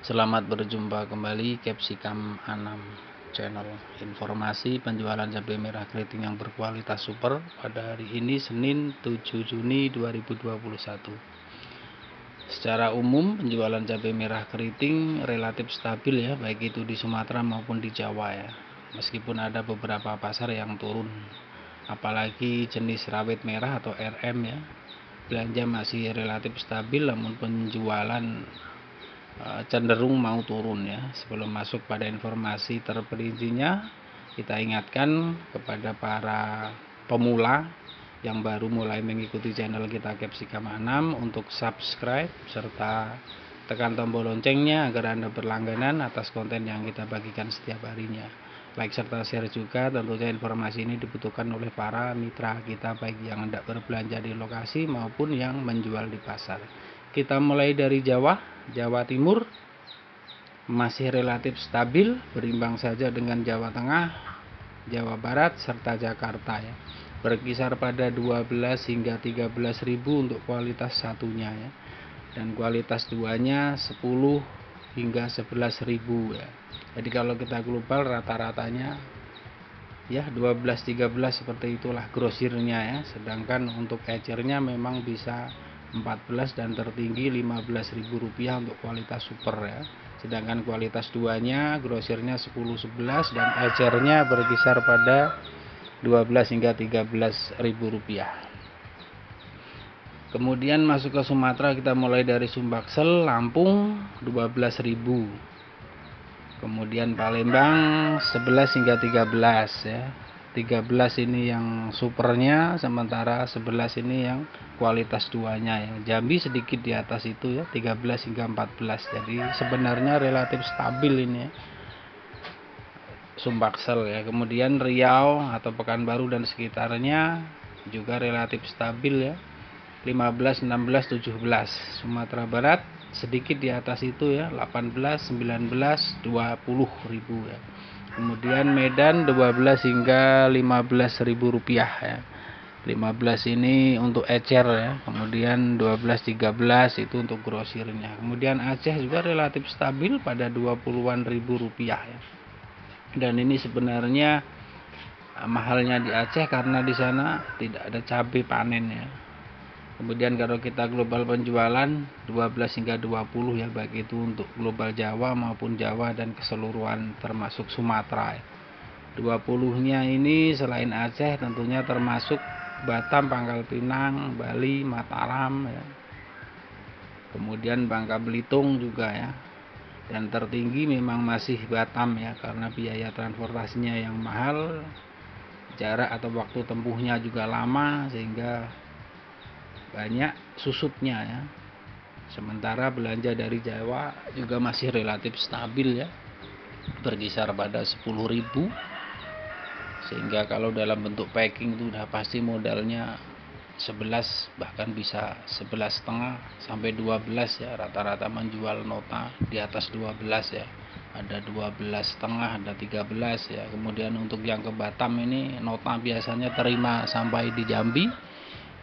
Selamat berjumpa kembali Capsicum Anam Channel. Informasi penjualan cabai merah keriting yang berkualitas super pada hari ini Senin 7 Juni 2021. Secara umum penjualan cabai merah keriting relatif stabil ya, baik itu di Sumatera maupun di Jawa ya. Meskipun ada beberapa pasar yang turun, apalagi jenis rawit merah atau RM ya. Belanja masih relatif stabil, namun penjualan cenderung mau turun ya. Sebelum masuk pada informasi terperincinya, kita ingatkan kepada para pemula yang baru mulai mengikuti channel kita Capsicum Anam untuk subscribe serta tekan tombol loncengnya agar Anda berlangganan atas konten yang kita bagikan setiap harinya. Like serta share juga, tentunya informasi ini dibutuhkan oleh para mitra kita baik yang hendak berbelanja di lokasi maupun yang menjual di pasar. Kita mulai dari Jawa Timur masih relatif stabil, berimbang saja dengan Jawa Tengah, Jawa Barat serta Jakarta ya. Berkisar pada 12 hingga 13.000 untuk kualitas satunya ya. Dan kualitas duanya 10 hingga 11.000 ya. Jadi kalau kita global rata-ratanya ya 12-13 seperti itulah grosirnya ya. Sedangkan untuk ecernya memang bisa 14 dan tertinggi Rp15.000 untuk kualitas super ya. Sedangkan kualitas duanya grosirnya 10-11 dan ecernya berkisar pada 12 hingga Rp13.000. Kemudian masuk ke Sumatera, kita mulai dari Sumbaksel, Lampung 12.000. Kemudian Palembang 11 hingga 13 ya. 13 ini yang supernya, sementara 11 ini yang kualitas duanya ya. Jambi sedikit di atas itu ya, 13 hingga 14. Jadi sebenarnya relatif stabil ini ya. Sumbaksel ya. Kemudian Riau atau Pekanbaru dan sekitarnya juga relatif stabil ya. 15, 16, 17. Sumatera Barat sedikit di atas itu ya, 18, 19, 20.000 ya. Kemudian Medan 12 hingga Rp15.000 ya. 15 ini untuk ecer ya. Kemudian 12, 13 itu untuk grosirnya. Kemudian Aceh juga relatif stabil pada 20-an ribu rupiah ya. Dan ini sebenarnya mahalnya di Aceh karena di sana tidak ada cabai panen ya. Kemudian kalau kita global penjualan 12 hingga 20 ya, baik itu untuk global Jawa maupun Jawa dan keseluruhan termasuk Sumatera. 20-nya ini selain Aceh tentunya termasuk Batam, Pangkal Pinang, Bali, Mataram ya. Kemudian Bangka Belitung juga ya. Dan tertinggi memang masih Batam ya, karena biaya transportasinya yang mahal, jarak atau waktu tempuhnya juga lama sehingga banyak susutnya ya. Sementara belanja dari Jawa juga masih relatif stabil ya, berkisar pada 10.000, sehingga kalau dalam bentuk packing itu udah pasti modalnya 11 bahkan bisa 11,5 sampai 12 ya. Rata-rata menjual nota di atas 12 ya, ada 12,5, ada 13 ya. Kemudian untuk yang ke Batam ini nota biasanya terima sampai di Jambi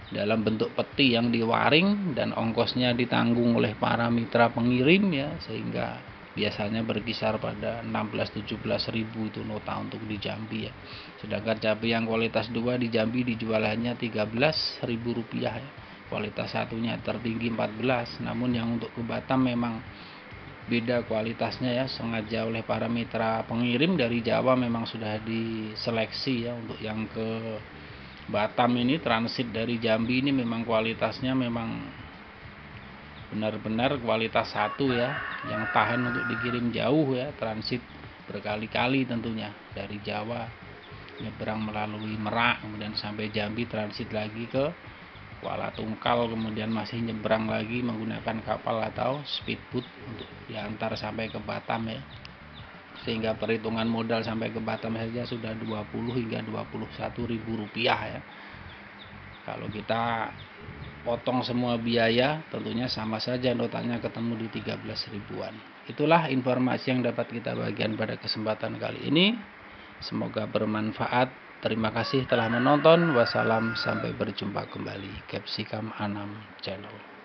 dalam bentuk peti yang diwaring dan ongkosnya ditanggung oleh para mitra pengirim ya, sehingga biasanya berkisar pada 16-17 ribu itu nota untuk di Jambi ya. Sedangkan cabai yang kualitas 2 di Jambi dijual hanya Rp13.000 ya. Kualitas satunya tertinggi 14, namun yang untuk ke Batam memang beda kualitasnya ya, sengaja oleh para mitra pengirim dari Jawa memang sudah diseleksi ya. Untuk yang ke Batam ini transit dari Jambi ini memang kualitasnya memang benar-benar kualitas satu ya, yang tahan untuk dikirim jauh ya, transit berkali-kali tentunya dari Jawa nyebrang melalui Merak, kemudian sampai Jambi transit lagi ke Kuala Tungkal, kemudian masih nyebrang lagi menggunakan kapal atau speedboat untuk diantar sampai ke Batam ya. Sehingga perhitungan modal sampai ke Batam saja sudah 20 hingga Rp21.000 ya. Kalau kita potong semua biaya tentunya sama saja notanya ketemu di 13 ribuan. Itulah informasi yang dapat kita bagikan pada kesempatan kali ini. Semoga bermanfaat. Terima kasih telah menonton. Wassalam, sampai berjumpa kembali. Capsicum Anam Channel.